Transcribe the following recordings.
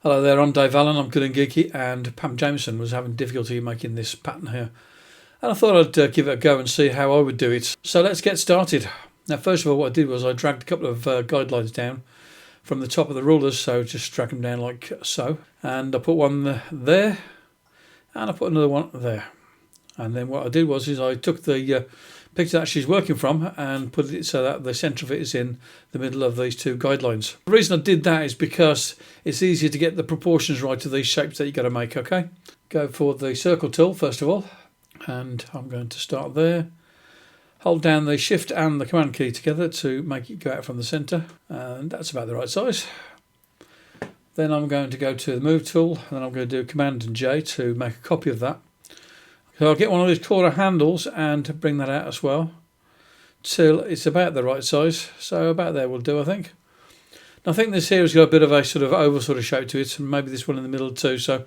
Hello there, I'm Dave Allen, I'm good and geeky, and Pam Jameson was having difficulty making this pattern here. And I thought I'd give it a go and see how I would do it. So let's get started. Now first of all, what I did was I dragged a couple of guidelines down from the top of the rulers, so just drag them down like so. And I put one there, and I put another one there. And then what I did was I took the picture that she's working from and put it so that the centre of it is in the middle of these two guidelines. The reason I did that is because it's easier to get the proportions right of these shapes that you've got to make, okay? Go for the circle tool first of all, and I'm going to start there. Hold down the shift and the command key together to make it go out from the centre, and that's about the right size. Then I'm going to go to the move tool, and then I'm going to do command and J to make a copy of that. So I'll get one of these corner handles and bring that out as well till it's about the right size. So about there will do, I think. And I think this here has got a bit of a sort of oval sort of shape to it, and maybe this one in the middle too. So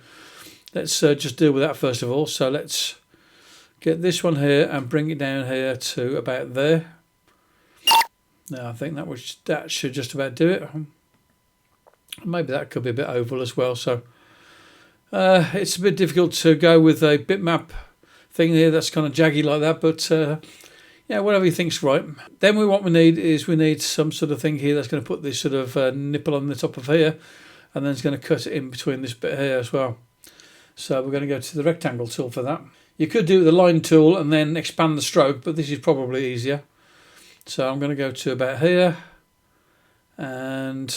let's just deal with that first of all. So let's get this one here and bring it down here to about there. Now I think that should just about do it. Maybe that could be a bit oval as well. So it's a bit difficult to go with a bitmap thing here that's kind of jaggy like that, but yeah, whatever you think's right. Then what we need some sort of thing here that's going to put this sort of nipple on the top of here, and then it's going to cut it in between this bit here as well. So we're going to go to the rectangle tool for that. You could do the line tool and then expand the stroke, but this is probably easier. So I'm going to go to about here and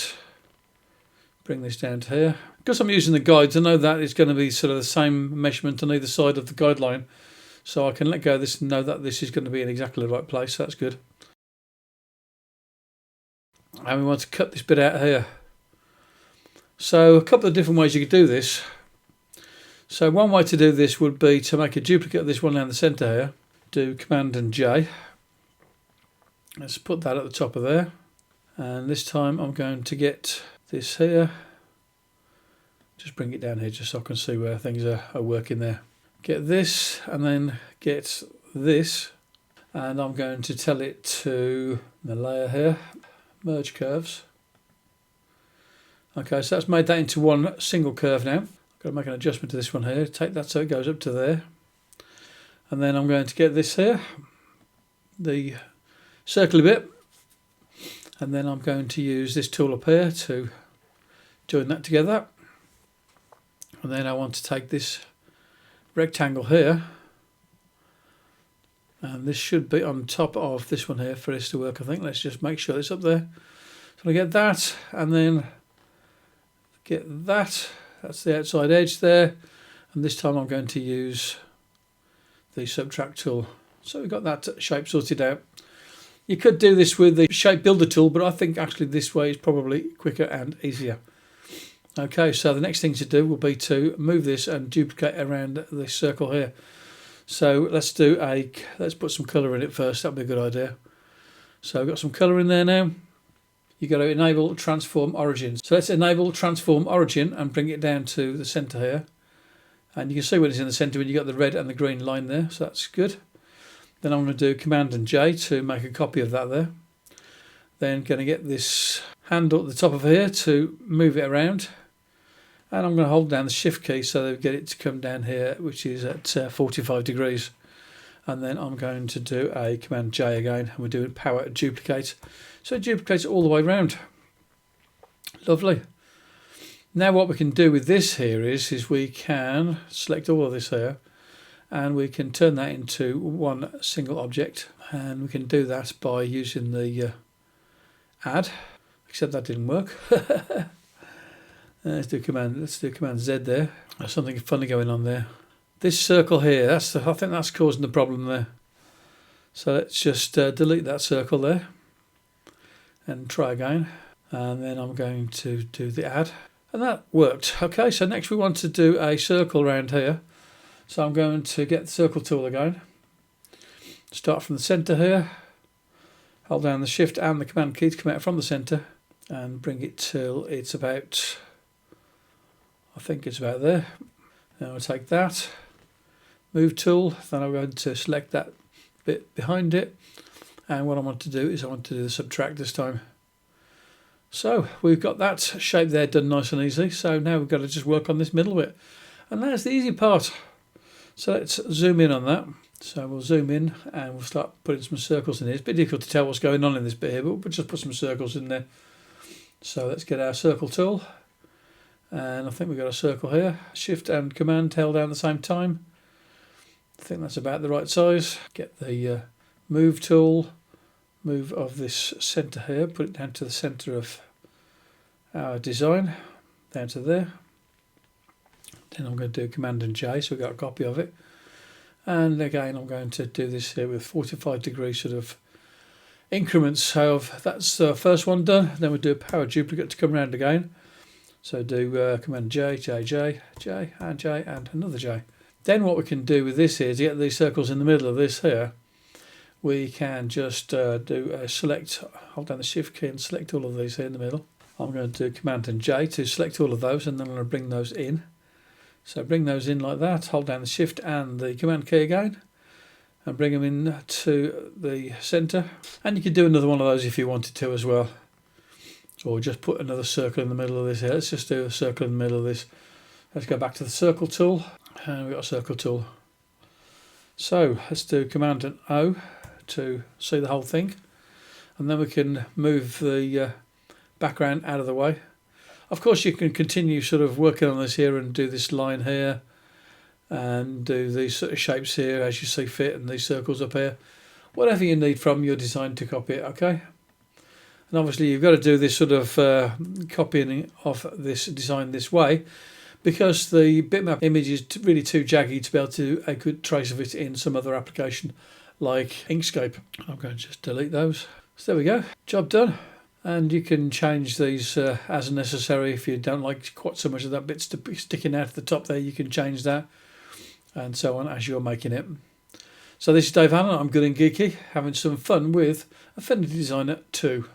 bring this down to here. Because I'm using the guides, I know that it's going to be sort of the same measurement on either side of the guideline. So I can let go of this and know that this is going to be in exactly the right place. So that's good. And we want to cut this bit out here. So a couple of different ways you could do this. So one way to do this would be to make a duplicate of this one down the centre here. Do command and J. Let's put that at the top of there. And this time I'm going to get this here. Just bring it down here just so I can see where things are working there. Get this and then get this, and I'm going to tell it to the layer here, merge curves. Okay, so that's made that into one single curve now. I've got to make an adjustment to this one here, take that so it goes up to there. And then I'm going to get this here, the circly bit, and then I'm going to use this tool up here to join that together. And then I want to take this rectangle here, and this should be on top of this one here for this to work, I think. Let's just make sure it's up there. So I get that, and then get that. That's the outside edge there. And this time I'm going to use the subtract tool. So we've got that shape sorted out. You could do this with the shape builder tool, but I think actually this way is probably quicker and easier. Okay, so the next thing to do will be to move this and duplicate around this circle here. So let's put some colour in it first. That'd be a good idea. So I've got some colour in there now. You've got to enable transform origin. So let's enable transform origin and bring it down to the centre here. And you can see when it's in the centre when you've got the red and the green line there. So that's good. Then I'm going to do command and J to make a copy of that there. Then going to get this handle at the top of here to move it around. And I'm going to hold down the shift key so that we get it to come down here, which is at 45 degrees. And then I'm going to do a command J again, and we're doing power duplicate. So it duplicates it all the way around. Lovely. Now what we can do with this here is we can select all of this here, and we can turn that into one single object. And we can do that by using the add, except that didn't work. Let's do command Z there. There's something funny going on there. This circle here, I think that's causing the problem there. So let's just delete that circle there and try again. And then I'm going to do the add. And that worked. Okay, so next we want to do a circle around here. So I'm going to get the circle tool again. Start from the centre here. Hold down the shift and the command key to come out from the centre. And bring it till it's about, I think it's about there. Then I'll take that, move tool, then I'm going to select that bit behind it, and what I want to do is I want to do the subtract this time. So we've got that shape there done nice and easy. So now we've got to just work on this middle bit. And that's the easy part. So let's zoom in on that. So we'll zoom in and we'll start putting some circles in here. It's a bit difficult to tell what's going on in this bit here, but we'll just put some circles in there. So let's get our circle tool. And I think we've got a circle here. Shift and Command held down at the same time. I think that's about the right size. Get the move tool. Move of this centre here. Put it down to the centre of our design. Down to there. Then I'm going to do Command and J, so we've got a copy of it. And again, I'm going to do this here with 45 degree sort of increments. So that's the first one done. Then we'll do a power duplicate to come around again. So do Command J, J, J, J, and another J. Then what we can do with this is to get these circles in the middle of this here. We can just do a select, hold down the Shift key and select all of these here in the middle. I'm going to do Command and J to select all of those, and then I'm going to bring those in. So bring those in like that, hold down the Shift and the Command key again, and bring them in to the centre. And you could do another one of those if you wanted to as well. Or just put another circle in the middle of this here. Let's just do a circle in the middle of this. Let's go back to the circle tool, and we've got a circle tool. So let's do Command and O to see the whole thing. And then we can move the background out of the way. Of course, you can continue sort of working on this here and do this line here and do these sort of shapes here as you see fit, and these circles up here. Whatever you need from your design to copy it, okay? And obviously you've got to do this sort of copying of this design this way, because the bitmap image is really too jaggy to be able to do a good trace of it in some other application like Inkscape. I'm going to just delete those. So there we go, job done. And you can change these as necessary. If you don't like quite so much of that bits to be sticking out at the top there, you can change that, and so on as you're making it. So this is Dave Allen. I'm good and geeky, having some fun with Affinity Designer 2.